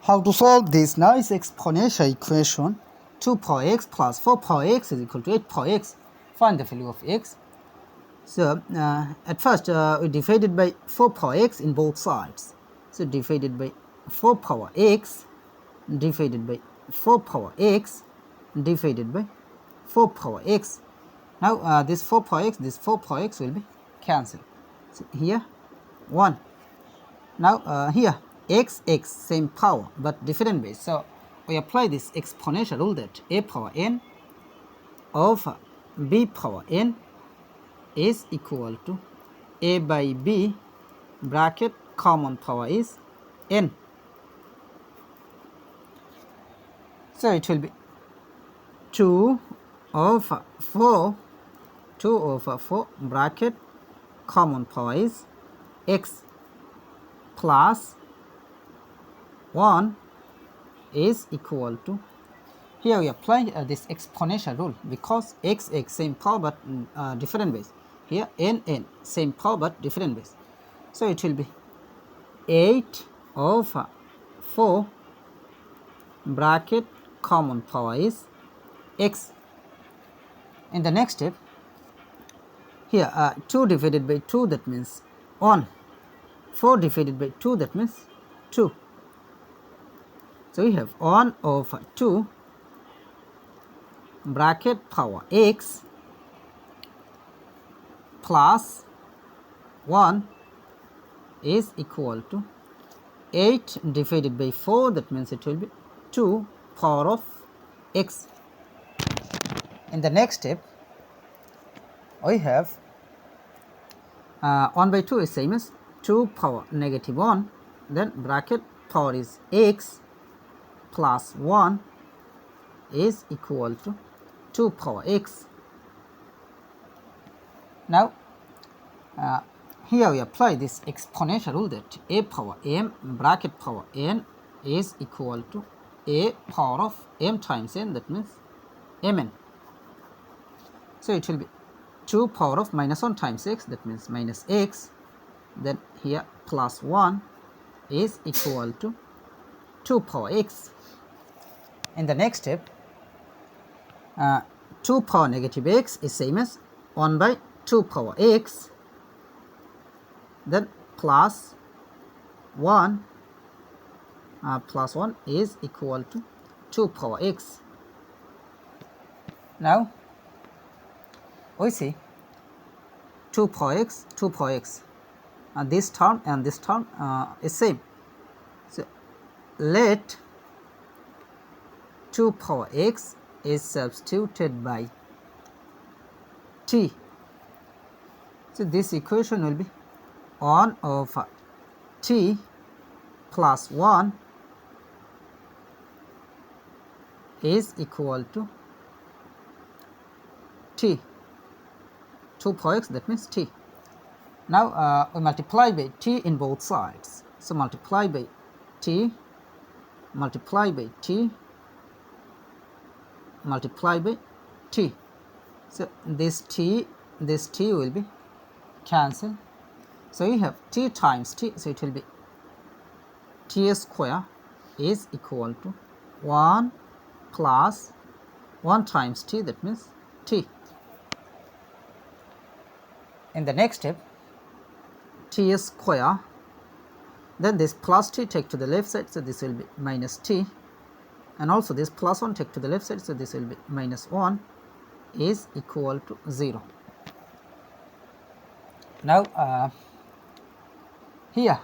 How to solve this nice exponential equation 2 power x plus 4 power x is equal to 8 power x. Find the value of x. So at first we divided by 4 power x in both sides. So divided by 4 power x divided by 4 power x divided by 4 power x. Now this 4 power x will be cancelled. So here 1. Now here x same power but different base. So we apply this exponential rule that a power n over b power n is equal to a by b bracket common power is n. So it will be 2 over 4 bracket common power is x plus 1 is equal to, here we apply this exponential rule because x same power but different base. Here n same power but different base. So it will be 8 over 4 bracket common power is x. In the next step, here 2 divided by 2, that means 1. 4 divided by 2, that means 2. So we have 1 over 2 bracket power x plus 1 is equal to 8 divided by 4, that means it will be 2 power of x. In the next step, we have 1 by 2 is same as 2 power negative 1, then bracket power is x plus 1 is equal to 2 power x. Now here we apply this exponential rule that a power m bracket power n is equal to a power of m times n, that means mn. So it will be 2 power of minus 1 times x, that means minus x, then here plus 1 is equal to 2 power x. In the next step, 2 power negative x is same as 1 by 2 power x, then plus 1 is equal to 2 power x. Now we see 2 power x, this term and this term is same. So let 2 power x is substituted by t. So this equation will be 1 over t plus 1 is equal to t. 2 power x, that means t. Now we multiply by t in both sides. So multiply by t, multiply by t, multiply by t. So this t will be cancelled. So we have t times t, so it will be t square is equal to 1 plus 1 times t, that means t. In the next step, t square, then this plus t take to the left side, so this will be minus t, and also this plus 1 take to the left side, so this will be minus 1 is equal to 0. Now here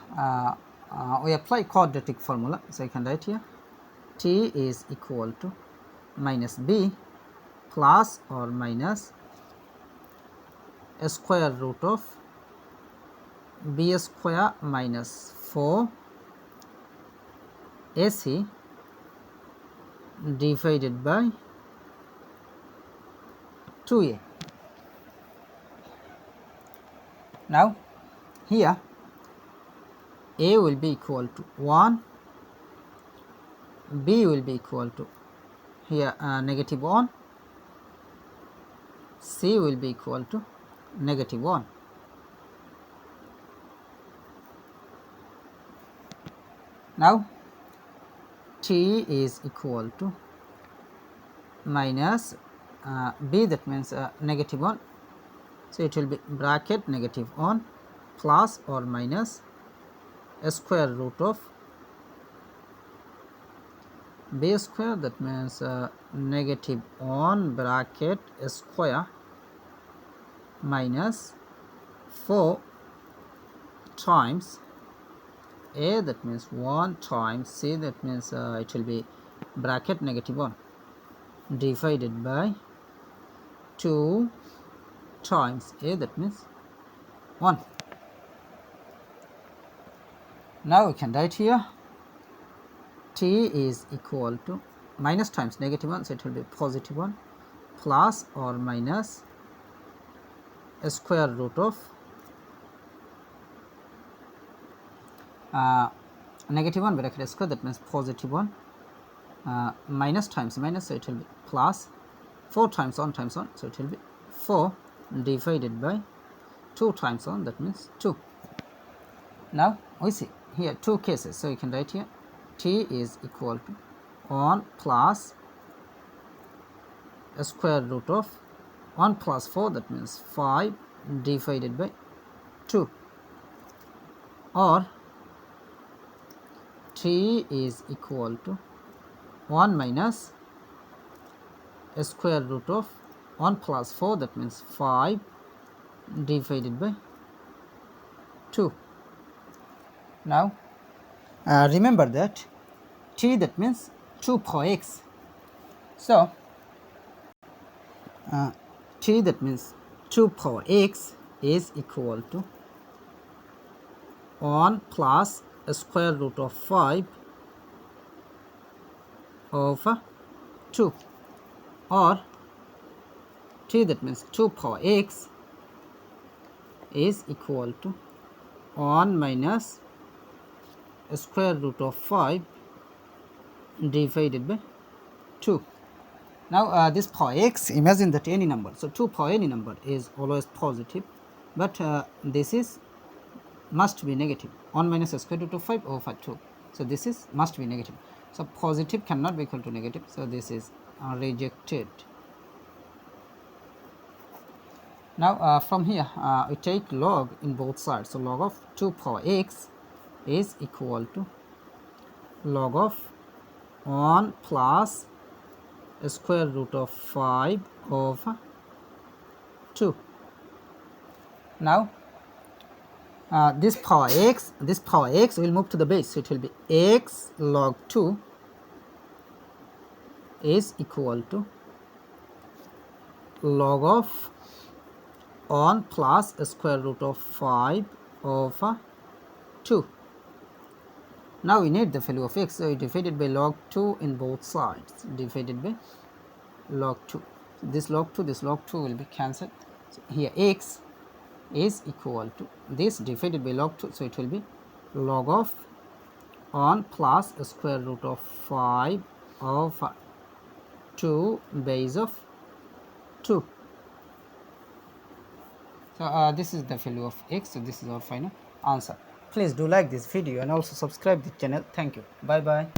we apply quadratic formula, so you can write here t is equal to minus b plus or minus a square root of b square minus 4 ac divided by 2a. Now here a will be equal to 1, b will be equal to here negative 1, c will be equal to negative 1. Now t is equal to minus b, that means negative 1. So it will be bracket negative 1 plus or minus a square root of b square, that means negative 1 bracket a square minus 4 times a, that means 1 times c, that means it will be bracket negative 1 divided by 2 times a, that means 1. Now we can write here t is equal to minus times negative 1, so it will be positive 1 plus or minus a square root of negative 1 bracket square, that means positive 1 minus times minus, so it will be plus 4 times 1 times 1, so it will be 4 divided by 2 times 1, that means 2. Now we see here two cases, so you can write here t is equal to 1 plus a square root of 1 plus 4, that means 5 divided by 2, or t is equal to 1 minus a square root of 1 plus 4, that means 5 divided by 2. Now remember that t, that means 2 power x. So t, that means 2 power x is equal to 1 plus a square root of 5 over 2, or t, that means 2 power x is equal to 1 minus a square root of 5 divided by 2. Now this power x, imagine that any number, so 2 power any number is always positive, but this is must be negative. 1 minus a square root of 5 over 2, so this is must be negative, so positive cannot be equal to negative, so this is rejected. Now from here we take log in both sides, so log of 2 power x is equal to log of 1 plus a square root of 5 over 2. Now this power x will move to the base, so it will be x log 2 is equal to log of 1 plus a square root of 5 over 2. Now we need the value of x, so we divided by log 2 in both sides, divided by log 2. So this log 2 will be cancelled. So here x is equal to this divided by log 2, so it will be log of 1 plus a square root of 5 over 2 base of 2. So this is the value of x, so this is our final answer. Please do like this video and also subscribe the channel. Thank you. Bye bye.